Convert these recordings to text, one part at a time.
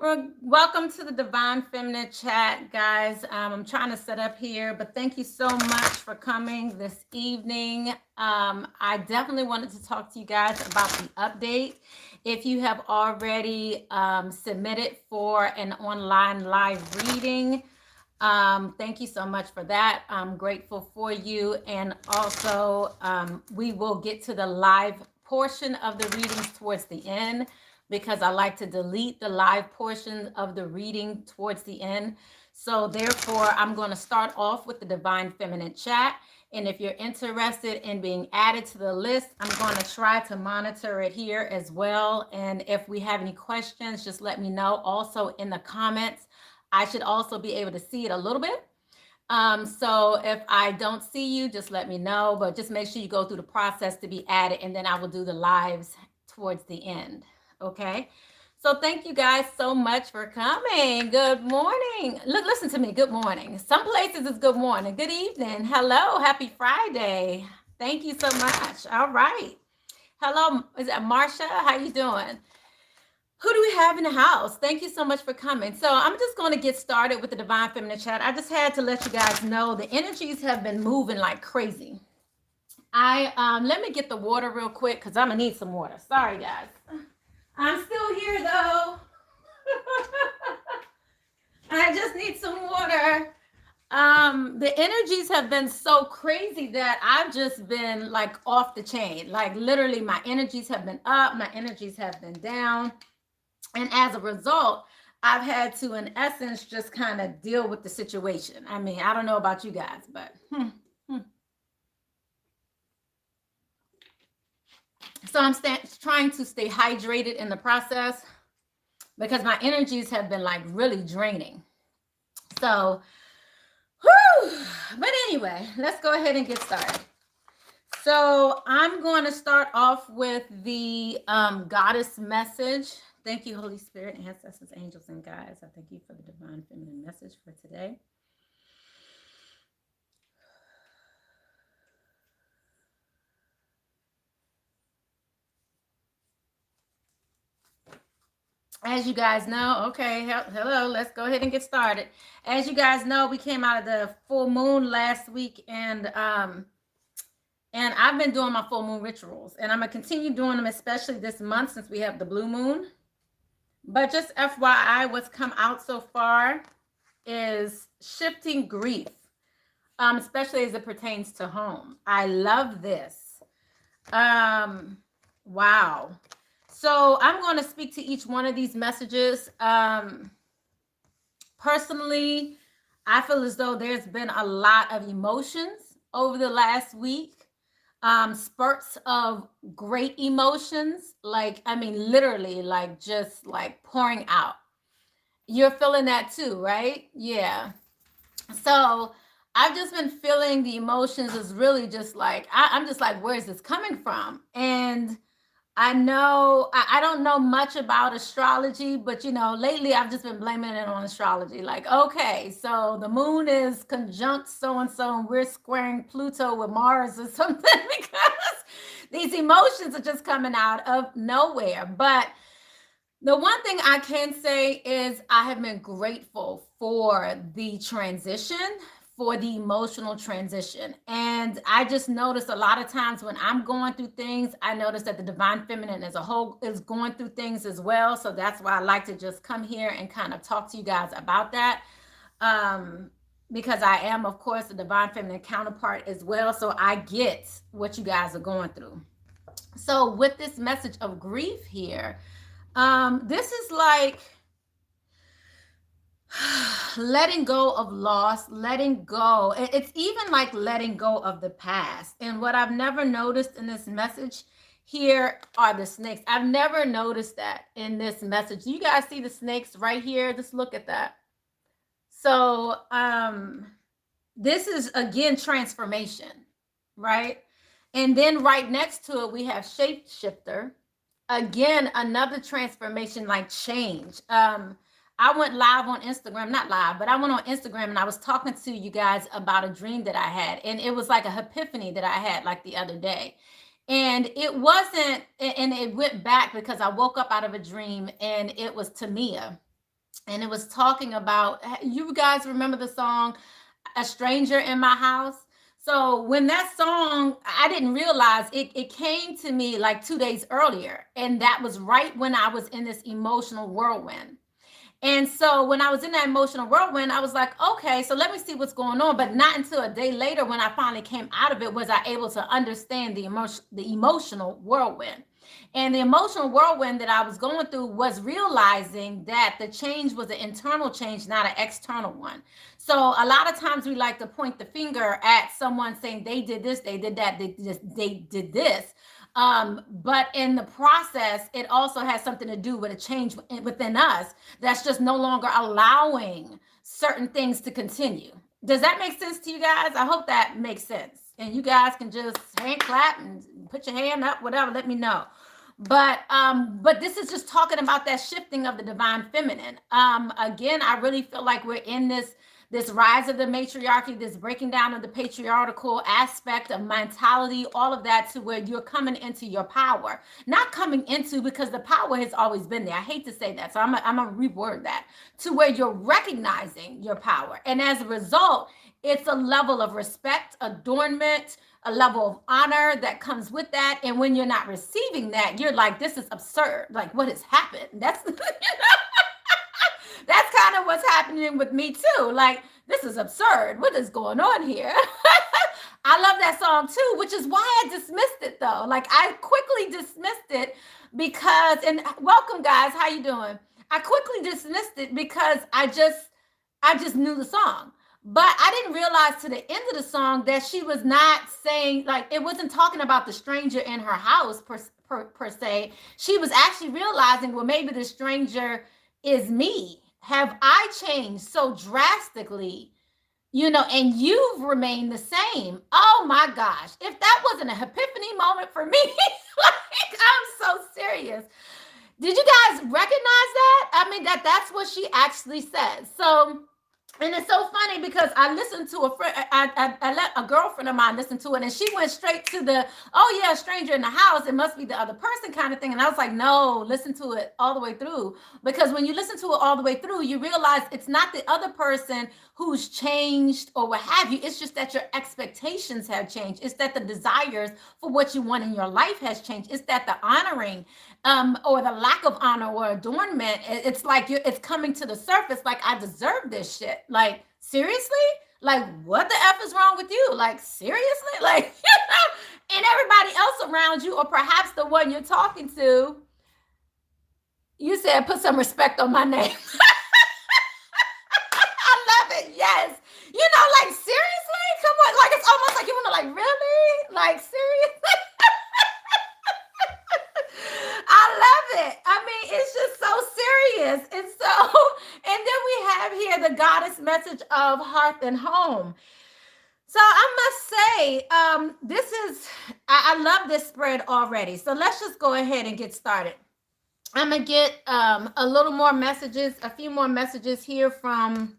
Well, welcome to the Divine Feminine Chat, guys. I'm trying to set up here, but thank you so much for coming this evening. I definitely wanted to talk to you guys about the update. If you have already submitted for an online live reading, thank you so much for that. I'm grateful for you. And also, we will get to the live portion of the readings towards the end because I like to delete the live portion of the reading towards the end. So therefore, I'm going to start off with the Divine Feminine Chat. And if you're interested in being added to the list, I'm going to try to monitor it here as well. And if we have any questions, just let me know. Also in the comments, I should also be able to see it a little bit. So if I don't see you, just let me know, but just make sure you go through the process to be added, and then I will do the lives towards the end. Okay. So thank you guys so much for coming. Good morning. Look, listen to me. Good morning. Some places it's good morning. Good evening. Hello. Happy Friday. Thank you so much. All right. Hello. Is that Marsha? How you doing? Who do we have in the house? Thank you so much for coming. So I'm just going to get started with the Divine Feminine Chat. I just had to let you guys know the energies have been moving like crazy. I let me get the water real quick because I'm gonna need some water. Sorry, guys. I'm still here though. I just need some water. The energies have been so crazy that I've just been like off the chain. Like literally, my energies have been up, my energies have been down. And as a result, I've had to, in essence, just kind of deal with the situation. I mean, I don't know about you guys, but so I'm trying to stay hydrated in the process because my energies have been like really draining. So, but anyway, let's go ahead and get started. So I'm going to start off with the goddess message. Thank you, Holy Spirit, ancestors, angels, and guides. I thank you for the divine feminine message for today. As you guys know, okay, hello, let's go ahead and get started. As you guys know, we came out of the full moon last week, and I've been doing my full moon rituals, and I'm gonna continue doing them, especially this month since we have the blue moon. But just FYI, what's come out so far is shifting grief, especially as it pertains to home. I love this. Wow. So I'm going to speak to each one of these messages. Personally, I feel as though there's been a lot of emotions over the last week. Spurts of great emotions, like, I mean, literally, like, just like pouring out. You're feeling that too, right? Yeah. So I've just been feeling the emotions is really just like, I'm just like, where's this coming from? And I know I don't know much about astrology, but you know, lately I've just been blaming it on astrology. Like, okay, so the moon is conjunct so and so, and we're squaring Pluto with Mars or something because these emotions are just coming out of nowhere. But the one thing I can say is I have been grateful for the transition, for the emotional transition. And I just noticed a lot of times when I'm going through things, I notice that the divine feminine as a whole is going through things as well. So that's why I like to just come here and kind of talk to you guys about that. Because I am, of course, the divine feminine counterpart as well. So I get what you guys are going through. So with this message of grief here, this is like letting go of loss, letting go. It's even like letting go of the past. And what I've never noticed in this message here are the snakes. I've never noticed that in this message. You guys see the snakes right here? Just look at that. So this is again transformation, right? And then right next to it, we have shapeshifter. Again, another transformation, like change. I went live on Instagram, not live, but I went on Instagram and I was talking to you guys about a dream that I had. And it was like a epiphany that I had like the other day. And it wasn't, and it went back because I woke up out of a dream and it was Tamia. and it was talking about, you guys remember the song A Stranger in My House? So when that song, I didn't realize it came to me like 2 days earlier, and that was right when I was in this emotional whirlwind. And so when I was in that emotional whirlwind, I was like, okay, so let me see what's going on. But not until a day later, when I finally came out of it, was I able to understand the emotional whirlwind. And the emotional whirlwind that I was going through was realizing that the change was an internal change, not an external one. So a lot of times we like to point the finger at someone saying they did this, they did that, they did this. But in the process, it also has something to do with a change within us that's just no longer allowing certain things to continue. Does that make sense to you guys? I hope that makes sense. And you guys can just hand clap and put your hand up, whatever, let me know. But this is just talking about that shifting of the divine feminine. Again, I really feel like we're in this rise of the matriarchy, this breaking down of the patriarchal aspect of mentality, all of that, to where you're coming into your power. Not coming into, because the power has always been there. I hate to say that, so I'm gonna reword that, to where you're recognizing your power. And as a result, it's a level of respect, adornment, a level of honor that comes with that. And when you're not receiving that, you're like, this is absurd. Like, what has happened? That's that's kind of what's happening with me too. Like, this is absurd. What is going on here? I love that song too, which is why I dismissed it though. Like, I quickly dismissed it because, and welcome guys, how you doing? I quickly dismissed it because I just knew the song. But I didn't realize to the end of the song that she was not saying, like, it wasn't talking about the stranger in her house per se. She was actually realizing, well, maybe the stranger is me. Have I changed so drastically, and you've remained the same? Oh my gosh. If that wasn't an epiphany moment for me, like, I'm so serious. Did you guys recognize that? I mean, that's what she actually said. So, and it's so funny because I listened to a friend, I let a girlfriend of mine listen to it, and she went straight to the, oh yeah, stranger in the house, it must be the other person kind of thing. And I was like, no, listen to it all the way through. Because when you listen to it all the way through, you realize it's not the other person who's changed or what have you. It's just that your expectations have changed. It's that the desires for what you want in your life has changed. It's that the honoring or the lack of honor or adornment, it's like it's coming to the surface. Like, I deserve this shit. Like, seriously? Like, what the F is wrong with you? Like, seriously? Like, and everybody else around you, or perhaps the one you're talking to, you said, put some respect on my name. I love it. Yes. Like, seriously? Come on. Like, it's almost like you want to, like, really? Like, seriously? I love it. I mean, it's just so serious. And so, and then we have here the goddess message of hearth and home. So I must say, this is, I love this spread already. So let's just go ahead and get started. I'm going to get a little more messages, a few more messages here from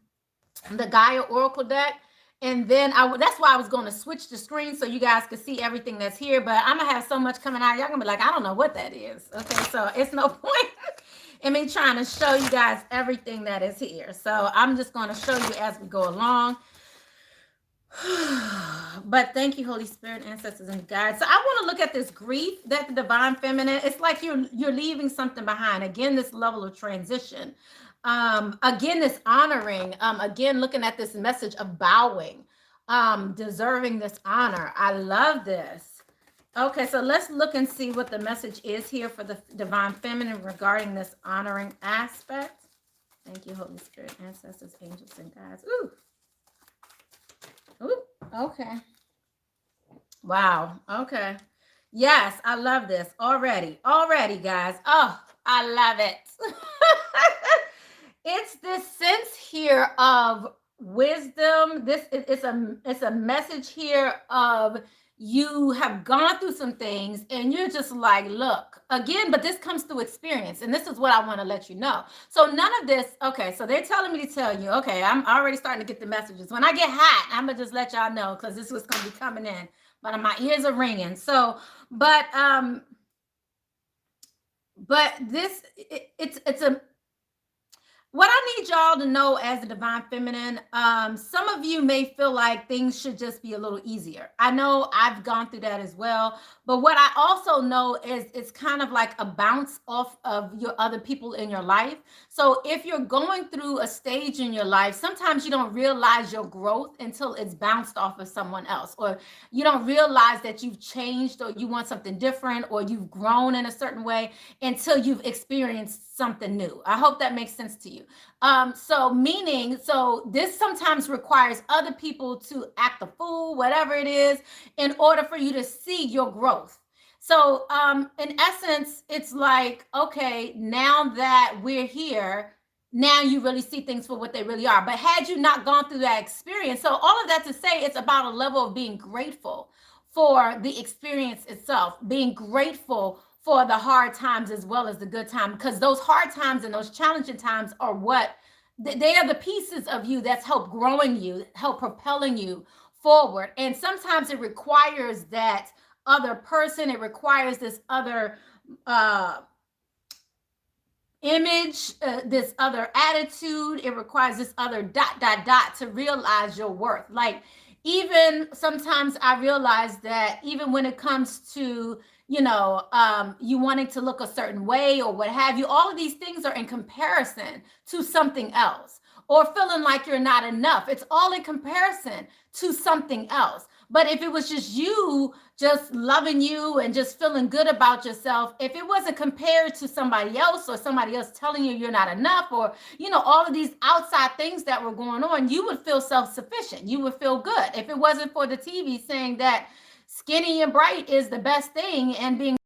the Gaia Oracle deck. And then that's why I was going to switch the screen so you guys could see everything that's here. But I'm going to have so much coming out. Y'all going to be like, I don't know what that is. Okay, so it's no point in me trying to show you guys everything that is here. So I'm just going to show you as we go along. But thank you, Holy Spirit, ancestors, and guides. So I want to look at this grief that the divine feminine, it's like you're leaving something behind. Again, this level of transition. Again, this honoring, again, looking at this message of bowing, deserving this honor. I love this. Okay, so let's look and see what the message is here for the divine feminine regarding this honoring aspect. Thank you, Holy Spirit, ancestors, angels, and guides. Ooh. Ooh, okay. Wow. Okay. Yes, I love this already. Already, guys. Oh, I love it. It's this sense here of wisdom. It's a message here of you have gone through some things and you're just like, look, again, but this comes through experience. And this is what I want to let you know. So none of this, okay, so they're telling me to tell you, okay, I'm already starting to get the messages. When I get hot, I'm going to just let y'all know because this is what's going to be coming in. But my ears are ringing. So, but this, it's a, What I need y'all to know as a divine feminine, some of you may feel like things should just be a little easier. I know I've gone through that as well. But what I also know is it's kind of like a bounce off of your other people in your life. So if you're going through a stage in your life, sometimes you don't realize your growth until it's bounced off of someone else, or you don't realize that you've changed or you want something different or you've grown in a certain way until you've experienced something new. I hope that makes sense to you. So this sometimes requires other people to act a fool, whatever it is, in order for you to see your growth. So, in essence, it's like, okay, now that we're here, now you really see things for what they really are. But had you not gone through that experience, so all of that to say, it's about a level of being grateful for the experience itself, being grateful for the hard times as well as the good times, because those hard times and those challenging times are what they are, the pieces of you that's help growing you, help propelling you forward. And sometimes it requires that other person, it requires this other image, this other attitude, it requires this other ... to realize your worth. Like, even sometimes I realize that even when it comes to, you wanting to look a certain way or what have you, all of these things are in comparison to something else, or feeling like you're not enough. It's all in comparison to something else. But if it was just you, just loving you and just feeling good about yourself, if it wasn't compared to somebody else or somebody else telling you you're not enough, or, all of these outside things that were going on, you would feel self-sufficient. You would feel good. If it wasn't for the TV saying that skinny and bright is the best thing and being